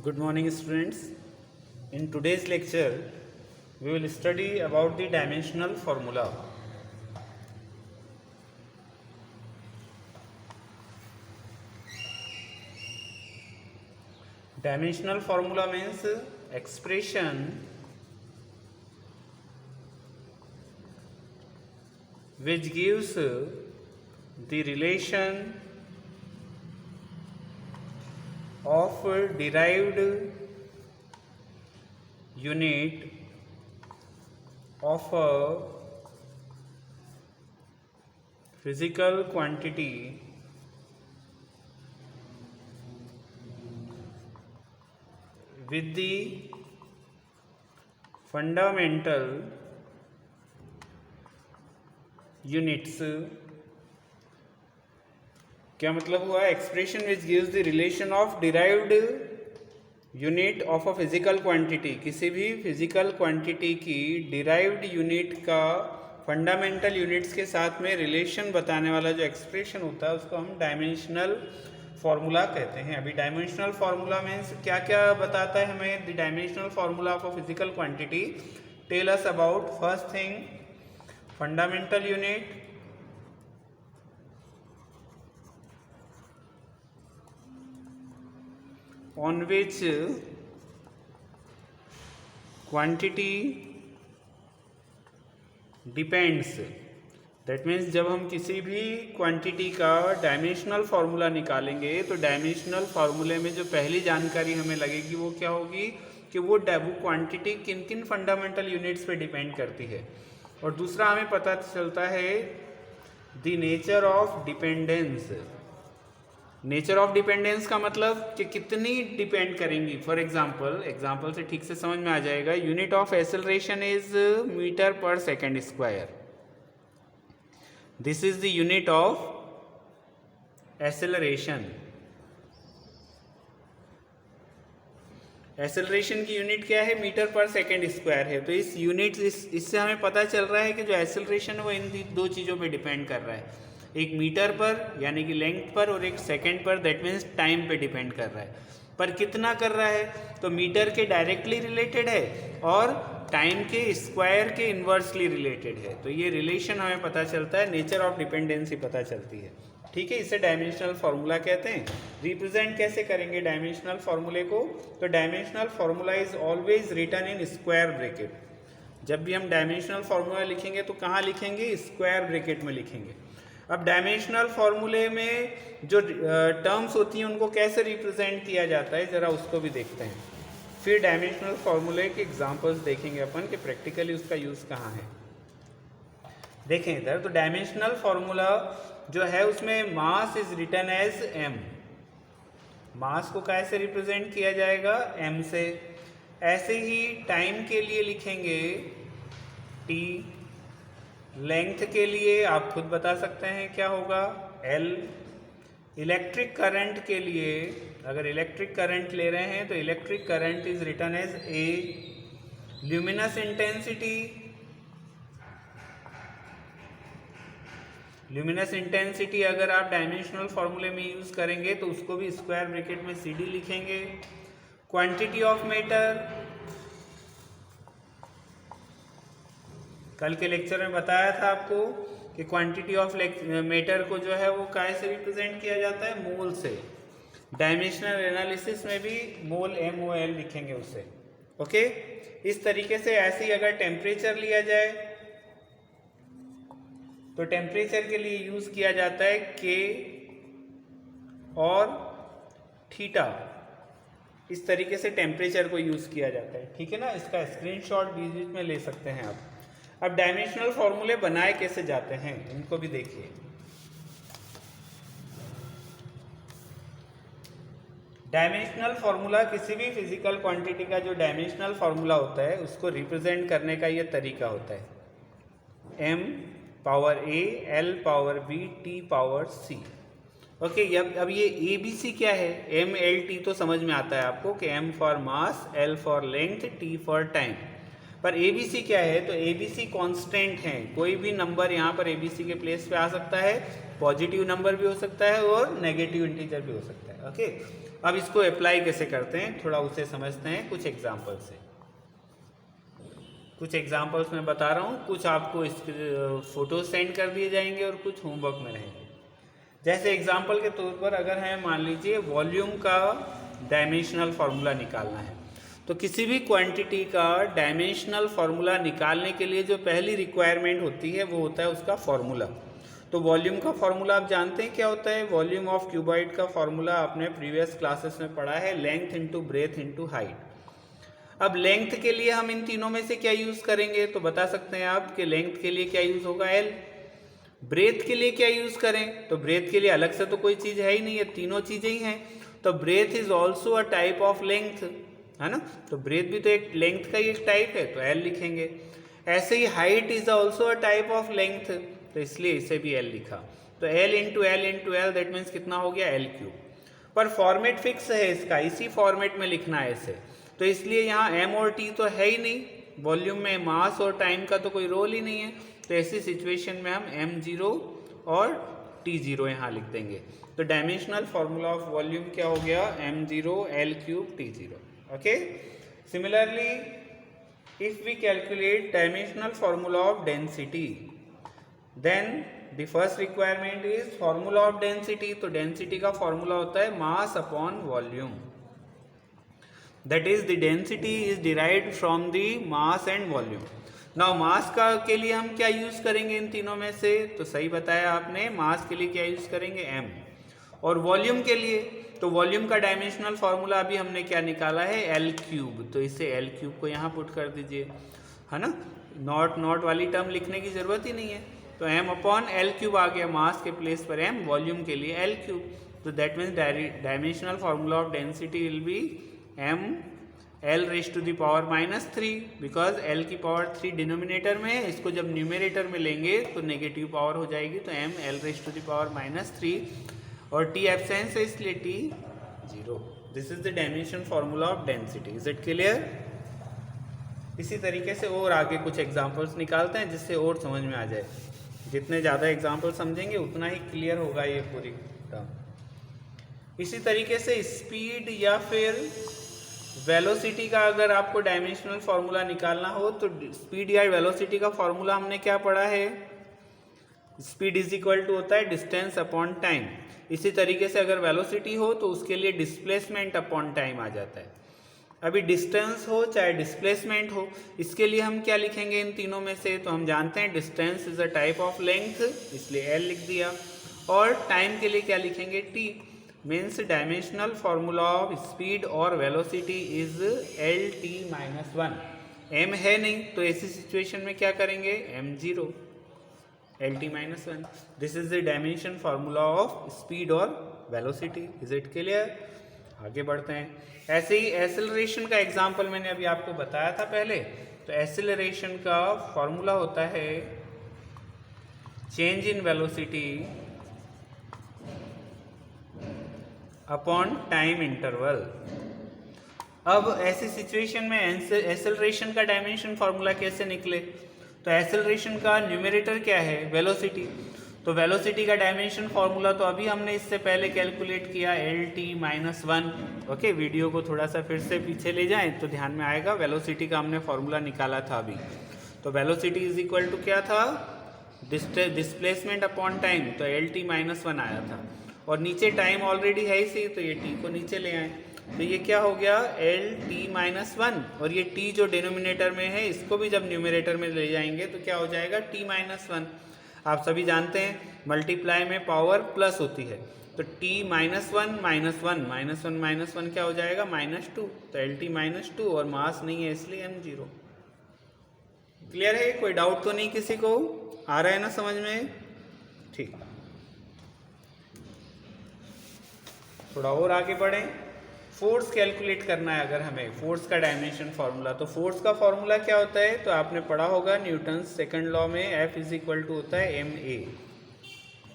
Good morning, students. In today's lecture, we will study about the dimensional formula. Dimensional formula means expression which gives the relation of derived unit of a physical quantity with the fundamental units. क्या मतलब हुआ? Expression which gives the relation of derived unit of a physical quantity, किसी भी physical quantity की derived unit का fundamental units के साथ में रिलेशन बताने वाला जो एक्सप्रेशन होता है उसको हम डायमेंशनल फार्मूला कहते हैं. अभी डायमेंशनल फार्मूला मीन्स क्या क्या बताता है हमें? The dimensional formula of a physical quantity tell us about first thing fundamental unit, on which quantity depends. That means जब हम किसी भी क्वांटिटी का डायमेंशनल फार्मूला निकालेंगे तो डायमेंशनल फार्मूले में जो पहली जानकारी हमें लगेगी वो क्या होगी कि वो क्वांटिटी किन किन फंडामेंटल यूनिट्स पे डिपेंड करती है. और दूसरा हमें पता चलता है the nature of dependence. Nature of dependence का मतलब कि कितनी डिपेंड करेंगी. फॉर एग्जाम्पल से ठीक से समझ में आ जाएगा. Unit of acceleration is metre पर second square. This is the unit of acceleration. Acceleration की यूनिट क्या है? मीटर पर सेकेंड स्क्वायर है. तो इस यूनिट इससे हमें पता चल रहा है कि जो एक्सेलरेशन है वो इन दो चीज़ों पे डिपेंड कर रहा है, एक मीटर पर यानी कि लेंथ पर और एक सेकंड पर, दैट मीन्स टाइम पे डिपेंड कर रहा है. पर कितना कर रहा है? तो मीटर के डायरेक्टली रिलेटेड है और टाइम के स्क्वायर के इन्वर्सली रिलेटेड है. तो ये रिलेशन हमें पता चलता है, नेचर ऑफ डिपेंडेंसी पता चलती है. ठीक है, इसे डायमेंशनल फार्मूला कहते हैं. रिप्रेजेंट कैसे करेंगे डायमेंशनल फार्मूले को? तो dimensional formula is always written in square bracket. जब भी हम डायमेंशनल फार्मूला लिखेंगे तो कहाँ लिखेंगे? स्क्वायर ब्रैकेट में लिखेंगे. अब डायमेंशनल फार्मूले में जो टर्म्स होती हैं उनको कैसे रिप्रेजेंट किया जाता है ज़रा उसको भी देखते हैं. फिर डायमेंशनल फार्मूले के एग्जांपल्स देखेंगे अपन कि प्रैक्टिकली उसका यूज़ कहाँ है. देखें इधर, तो डायमेंशनल फार्मूला जो है उसमें mass is written as M. Mass को कैसे रिप्रेजेंट किया जाएगा? एम से. ऐसे ही टाइम के लिए लिखेंगे टी. लेंथ के लिए आप खुद बता सकते हैं क्या होगा? एल. इलेक्ट्रिक करंट के लिए अगर इलेक्ट्रिक करंट ले रहे हैं तो electric current is written as a. Luminous intensity अगर आप डायमेंशनल फार्मूले में यूज करेंगे तो उसको भी स्क्वायर ब्रैकेट में सी डी लिखेंगे. क्वांटिटी ऑफ मैटर, कल के लेक्चर में बताया था आपको कि क्वांटिटी ऑफ मैटर को जो है वो काय से रिप्रेजेंट किया जाता है? मोल से. डायमेंशनल एनालिसिस में भी मोल MOL लिखेंगे उससे. ओके, इस तरीके से. ऐसे ही अगर टेम्परेचर लिया जाए तो टेम्परेचर के लिए यूज किया जाता है K और थीटा. इस तरीके से टेम्परेचर को यूज किया जाता है. ठीक है ना, इसका स्क्रीनशॉट बीच बीच में ले सकते हैं आप. अब डायमेंशनल फार्मूले बनाए कैसे जाते हैं इनको भी देखिए. डायमेंशनल फार्मूला किसी भी फिजिकल क्वांटिटी का जो डायमेंशनल फार्मूला होता है उसको रिप्रेजेंट करने का ये तरीका होता है. m power a, l power b, t power c. Okay, अब ये ABC क्या है? MLT तो समझ में आता है आपको कि m for mass, l for length, t for time. पर ABC क्या है? तो ABC कांस्टेंट है. कोई भी नंबर यहाँ पर ABC के प्लेस पे आ सकता है. पॉजिटिव नंबर भी हो सकता है और नेगेटिव इंटीजर भी हो सकता है. ओके, अब इसको अप्लाई कैसे करते हैं थोड़ा उसे समझते हैं कुछ एग्जाम्पल से। कुछ एग्जाम्पल्स मैं बता रहा हूँ, कुछ आपको इस फोटो सेंड कर दिए जाएंगे और कुछ होमवर्क में रहेंगे। जैसे एग्जाम्पल के तौर पर अगर हमें मान लीजिए वॉल्यूम का डायमेंशनल फार्मूला निकालना है, तो किसी भी क्वांटिटी का डायमेंशनल फार्मूला निकालने के लिए जो पहली रिक्वायरमेंट होती है वो होता है उसका फार्मूला। तो वॉल्यूम का फार्मूला आप जानते हैं क्या होता है? वॉल्यूम ऑफ क्यूबॉइड का फार्मूला आपने प्रीवियस क्लासेस में पढ़ा है, length into breadth into height. अब लेंथ के लिए हम इन तीनों में से क्या यूज़ करेंगे? तो बता सकते हैं आप कि लेंथ के लिए क्या यूज़ होगा? एल। ब्रेथ के लिए क्या यूज़ करें? तो ब्रेथ के लिए अलग से तो कोई चीज़ है ही नहीं है, तीनों चीज़ें ही हैं। तो breadth is also a type of length, है ना? तो ब्रेथ भी तो एक लेंथ का ही एक टाइप है, तो एल लिखेंगे। ऐसे ही height is also a type of length, तो इसलिए इसे भी एल लिखा। तो L into L that means कितना हो गया? L cube. पर फॉर्मेट फिक्स है इसका, इसी फॉर्मेट में लिखना है इसे, तो इसलिए यहाँ एम और टी तो है ही नहीं, वॉल्यूम में मास और टाइम का तो कोई रोल ही नहीं है। तो ऐसी सिचुएशन में हम m0 और t0 यहाँ लिख देंगे। तो डायमेंशनल फार्मूला ऑफ वॉल्यूम क्या हो गया? m0 l cube t0। Okay, similarly if we calculate dimensional formula of density, then the first requirement is formula of density. तो डेंसिटी का फार्मूला होता है mass upon volume, that is the density is derived from the mass and volume. Now mass का के लिए हम क्या use करेंगे इन तीनों में से? तो सही बताया आपने, मास के लिए क्या यूज करेंगे? m। और वॉल्यूम के लिए, तो वॉल्यूम का डायमेंशनल फार्मूला अभी हमने क्या निकाला है? L cube. तो इसे एल क्यूब को यहाँ पुट कर दीजिए, है ना? नॉट वाली टर्म लिखने की जरूरत ही नहीं है। तो m अपॉन एल क्यूब आ गया, मास के प्लेस पर m, वॉल्यूम के लिए एल क्यूब। तो that means dimensional formula of density will be m L raise to the power -3, because L की पावर 3 डिनोमिनेटर में है, इसको जब न्यूमरेटर में लेंगे तो नेगेटिव पावर हो जाएगी। तो m L raise to the power -3 और t एब्सेंस है इसलिए t 0। This is the dimension formula of density. Is it clear? इसी तरीके से और आगे कुछ एग्जांपल्स निकालते हैं जिससे और समझ में आ जाए। जितने ज़्यादा एग्जांपल समझेंगे उतना ही क्लियर होगा ये पूरी टर्म। इसी तरीके से स्पीड या फिर वेलोसिटी का अगर आपको डायमेंशनल फार्मूला निकालना हो, तो स्पीड या वेलोसिटी का फार्मूला हमने क्या पढ़ा है? स्पीड इज इक्वल टू होता है डिस्टेंस अपॉन टाइम। इसी तरीके से अगर वेलोसिटी हो तो उसके लिए डिस्प्लेसमेंट अपॉन टाइम आ जाता है। अभी डिस्टेंस हो चाहे डिस्प्लेसमेंट हो, इसके लिए हम क्या लिखेंगे इन तीनों में से? तो हम जानते हैं distance is a type of length, इसलिए एल लिख दिया। और टाइम के लिए क्या लिखेंगे? T. Means dimensional formula of speed और velocity is L T -1। m है नहीं, तो ऐसी सिचुएशन में क्या करेंगे? m0 L T -1। This is the dimension formula of speed और वेलोसिटी। Is it clear? आगे बढ़ते हैं। ऐसे ही एसेलरेशन का एग्जाम्पल मैंने अभी आपको बताया था पहले। तो एसेलरेशन का फॉर्मूला होता है change in velocity upon time interval. अब ऐसी सिचुएशन में एसेलरेशन का डायमेंशन फार्मूला कैसे निकले? तो एसेलरेशन का न्यूमरेटर क्या है? वेलोसिटी। तो वेलोसिटी का डायमेंशन फार्मूला तो अभी हमने इससे पहले कैलकुलेट किया, एल टी -1। ओके, वीडियो को थोड़ा सा फिर से पीछे ले जाएं तो ध्यान में आएगा। वेलोसिटी का हमने फार्मूला निकाला था अभी। तो वेलोसिटी इज इक्वल टू क्या था? डिस्प्लेसमेंट अपॉन टाइम, तो एल टी -1 आया था। और नीचे टाइम ऑलरेडी है इसी, तो ये t को नीचे ले आए, तो ये क्या हो गया? L T -1। और ये t जो डिनोमिनेटर में है इसको भी जब न्यूमरेटर में ले जाएंगे तो क्या हो जाएगा? t -1। आप सभी जानते हैं मल्टीप्लाई में पावर प्लस होती है, तो t -1 क्या हो जाएगा? -2। तो एल टी -2 और मास नहीं है इसलिए m0। क्लियर है? कोई डाउट तो नहीं किसी को? आ रहा है ना समझ में? ठीक, थोड़ा और आगे बढ़ें। फोर्स कैलकुलेट करना है अगर हमें, फोर्स का डायमेंशन फार्मूला। तो फोर्स का फार्मूला क्या होता है? तो आपने पढ़ा होगा न्यूटन सेकंड लॉ में, F इज इक्वल टू होता है ma,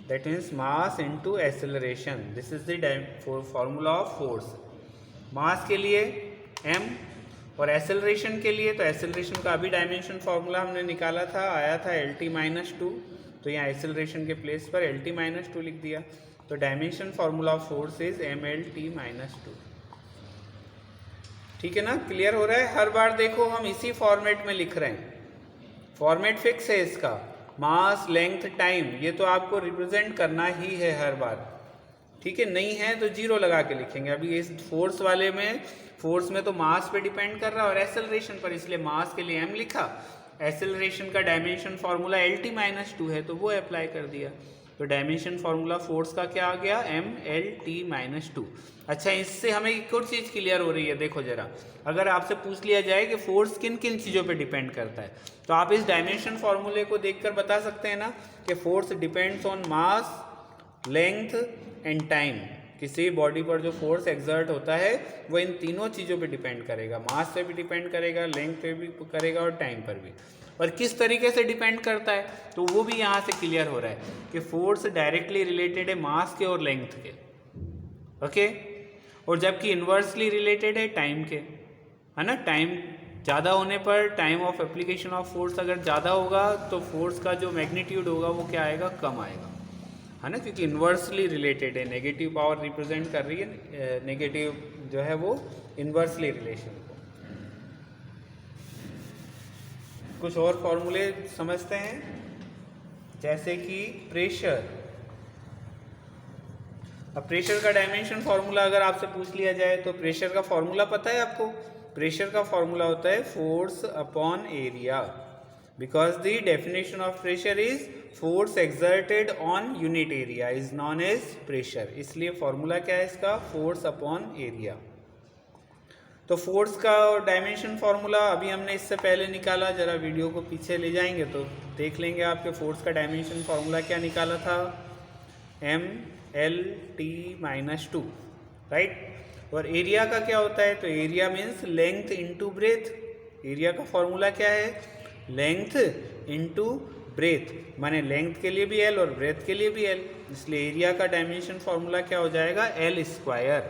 that means mass into acceleration. This is the formula of force. Mass के लिए m और एक्सेलरेशन के लिए, तो एक्सेलरेशन का अभी डायमेंशन फार्मूला हमने निकाला था, आया था एल टी -2। तो यहाँ एक्सेलरेशन के प्लेस पर एल टी -2 लिख दिया। तो dimension formula of force is mlt minus 2। ठीक है ना, क्लियर हो रहा है। हर बार देखो हम इसी फॉर्मेट में लिख रहे हैं, फॉर्मेट फिक्स है इसका, मास लेंथ टाइम, ये तो आपको रिप्रेजेंट करना ही है हर बार। ठीक है, नहीं है तो जीरो लगा के लिखेंगे। अभी इस फोर्स वाले में, फोर्स में तो मास पे डिपेंड कर रहा है और एक्सेलरेशन पर, इसलिए मास के लिए m लिखा, एक्सेलरेशन का डायमेंशन फार्मूला lt माइनस 2 है तो वो अप्लाई कर दिया। तो डायमेंशन फार्मूला फोर्स का क्या आ गया, mlt माइनस 2। अच्छा, इससे हमें एक और चीज़ क्लियर हो रही है, देखो जरा, अगर आपसे पूछ लिया जाए कि फोर्स किन किन चीज़ों पे डिपेंड करता है, तो आप इस डायमेंशन फार्मूले को देखकर बता सकते हैं ना कि force depends on mass, length and time. किसी बॉडी पर जो फोर्स एक्सर्ट होता है वो इन तीनों चीज़ों पे डिपेंड करेगा, मास पे भी डिपेंड करेगा, लेंथ पे भी करेगा और टाइम पर भी। और किस तरीके से डिपेंड करता है तो वो भी यहाँ से क्लियर हो रहा है कि फोर्स डायरेक्टली रिलेटेड है मास के और लेंथ के, ओके, और जबकि इन्वर्सली रिलेटेड है टाइम के, है ना। टाइम ज़्यादा होने पर, time of application of force अगर ज़्यादा होगा तो फोर्स का जो मैग्नीट्यूड होगा वो क्या आएगा, कम आएगा, है ना, क्योंकि इन्वर्सली रिलेटेड है। नेगेटिव पावर रिप्रेजेंट कर रही है, नेगेटिव जो है वो इन्वर्सली रिलेशन को। कुछ और फॉर्मूले समझते हैं, जैसे कि प्रेशर। अब प्रेशर का डायमेंशन फार्मूला अगर आपसे पूछ लिया जाए तो प्रेशर का फार्मूला पता है आपको? प्रेशर का फार्मूला होता है force upon area, because the definition of pressure is force exerted on unit area is known as pressure. इसलिए फॉर्मूला क्या है इसका, फोर्स अपॉन एरिया। तो फोर्स का डायमेंशन फार्मूला अभी हमने इससे पहले निकाला, जरा वीडियो को पीछे ले जाएंगे तो देख लेंगे आपके फोर्स का डायमेंशन फार्मूला क्या निकाला था, mlt माइनस 2, राइट। और एरिया का क्या होता है, तो area means length into breadth. Area का फॉर्मूला क्या है, लेंथ इंटू ब्रेथ, माने लेंथ के लिए भी L और ब्रेथ के लिए भी L, इसलिए एरिया का डायमेंशन फार्मूला क्या हो जाएगा, L स्क्वायर।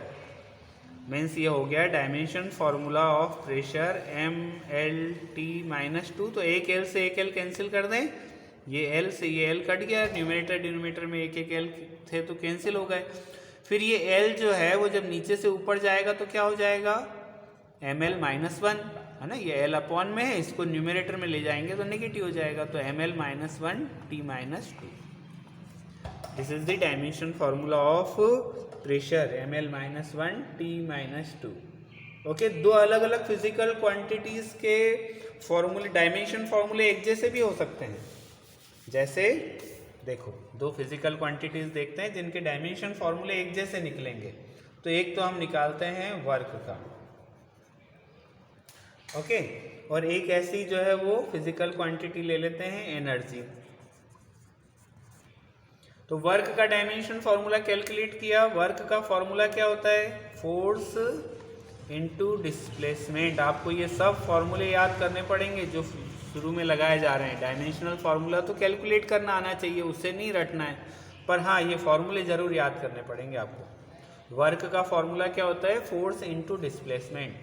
मीन्स ये हो गया dimension formula of pressure mlt minus 2। तो एक L से एक L कैंसिल कर दें, ये L से ये L कट गया, न्यूमरेटर डिनोमिनेटर में एक एक L थे तो कैंसिल हो गए। फिर ये L जो है वो जब नीचे से ऊपर जाएगा तो क्या हो जाएगा, ml माइनस 1, है ना, ये L अपॉन में है, इसको न्यूमरेटर में ले जाएंगे तो नेगेटिव हो जाएगा, तो ml minus 1 t minus 2। This is the dimension formula of pressure ml minus 1 t minus 2। Okay, दो अलग अलग फिजिकल क्वांटिटीज के फॉर्मूले, डायमेंशन फार्मूले एक जैसे भी हो सकते हैं। जैसे देखो, दो फिजिकल क्वांटिटीज देखते हैं जिनके डायमेंशन फार्मूले एक जैसे निकलेंगे। तो एक तो हम निकालते हैं वर्क का, ओके, और एक ऐसी जो है वो फिजिकल क्वांटिटी ले लेते हैं एनर्जी। तो वर्क का डायमेंशन फार्मूला कैलकुलेट किया, वर्क का फार्मूला क्या होता है, फोर्स इनटू डिस्प्लेसमेंट। आपको ये सब फार्मूले याद करने पड़ेंगे जो शुरू में लगाए जा रहे हैं। डायमेंशनल फार्मूला तो कैलकुलेट करना आना चाहिए, उससे नहीं रटना है, पर हाँ ये फार्मूले जरूर याद करने पड़ेंगे आपको। वर्क का फार्मूला क्या होता है, फोर्स इनटू डिस्प्लेसमेंट।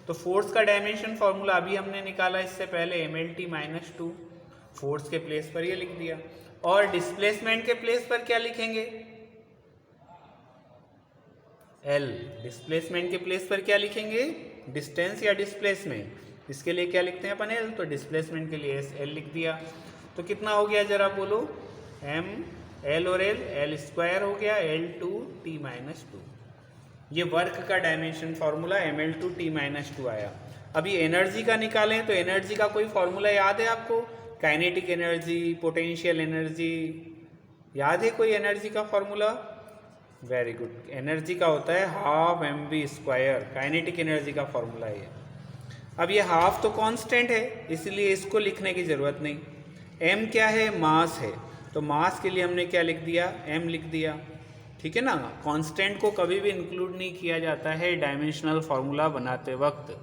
तो फोर्स का डायमेंशन फार्मूला अभी हमने निकाला इससे पहले, mlt माइनस 2, फोर्स के प्लेस पर ये लिख दिया। और डिस्प्लेसमेंट के प्लेस पर क्या लिखेंगे, L। डिस्प्लेसमेंट के प्लेस पर क्या लिखेंगे, डिस्टेंस या डिस्प्लेसमेंट, इसके लिए क्या लिखते हैं अपन L, तो डिस्प्लेसमेंट के लिए L लिख दिया। तो कितना हो गया जरा बोलो, m L और L स्क्वायर हो गया L2 t माइनस 2। ये वर्क का dimension formula ml2 t minus 2 आया। अभी एनर्जी का निकालें तो एनर्जी का कोई फार्मूला याद है आपको, काइनेटिक एनर्जी, पोटेंशियल एनर्जी, याद है कोई एनर्जी का फार्मूला? वेरी गुड, एनर्जी का होता है half mv square, kinetic energy का फार्मूला है। अब ये हाफ तो कांस्टेंट है इसलिए इसको लिखने की ज़रूरत नहीं। m क्या है, मास है, तो मास के लिए हमने क्या लिख दिया, m लिख दिया, ठीक है ना। कांस्टेंट को कभी भी इंक्लूड नहीं किया जाता है डायमेंशनल फार्मूला बनाते वक्त,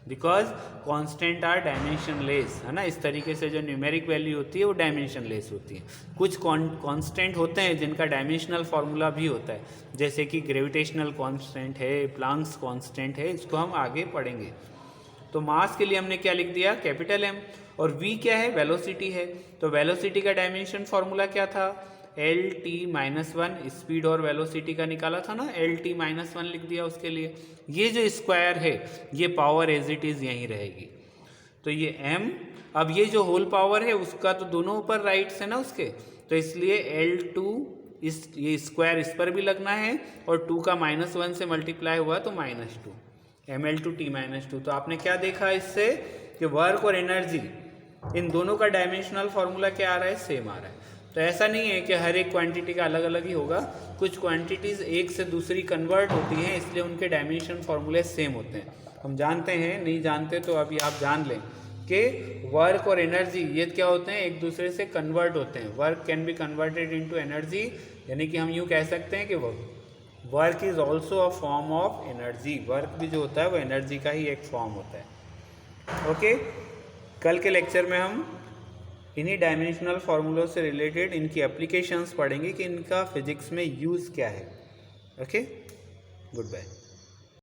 बिकॉज कांस्टेंट आर डायमेंशनलेस, है ना। इस तरीके से जो न्यूमेरिक वैल्यू होती है वो डायमेंशनलेस होती है। कुछ कांस्टेंट होते हैं जिनका डायमेंशनल फार्मूला भी होता है, जैसे कि ग्रेविटेशनल कांस्टेंट है, प्लांक्स कांस्टेंट है, इसको हम आगे पढ़ेंगे। तो मास के लिए हमने क्या लिख दिया, कैपिटल M, और v क्या है, वेलोसिटी है। तो वेलोसिटी का डायमेंशन फार्मूला क्या था, L T minus one speed और वेलोसिटी का निकाला था ना, एल टी माइनस वन लिख दिया उसके लिए। ये जो स्क्वायर है ये पावर एज इट इज़ यहीं रहेगी। तो ये m, अब ये जो होल पावर है उसका तो दोनों ऊपर राइट्स है ना उसके, तो इसलिए L2 ये स्क्वायर इस पर भी लगना है और 2 का -1 से मल्टीप्लाई हुआ तो -2 ml/t -2। तो आपने क्या देखा इससे कि वर्क और एनर्जी इन दोनों का डायमेंशनल फार्मूला क्या आ रहा है, सेम आ रहा है। तो ऐसा नहीं है कि हर एक क्वांटिटी का अलग अलग ही होगा, कुछ क्वांटिटीज़ एक से दूसरी कन्वर्ट होती हैं इसलिए उनके डायमेंशन फार्मूले सेम होते हैं। हम जानते हैं, नहीं जानते तो अभी आप जान लें कि वर्क और एनर्जी ये क्या होते हैं, एक दूसरे से कन्वर्ट होते हैं। Work can be converted into energy, यानी कि हम यूँ कह सकते हैं कि work is also a form of energy. Work भी जो होता है वो एनर्जी का ही एक फॉर्म होता है। ओके, कल के लेक्चर में हम इन्हीं डायमेंशनल फार्मूलों से रिलेटेड इनकी एप्लीकेशंस पढ़ेंगे कि इनका फिजिक्स में यूज़ क्या है। Okay, good bye.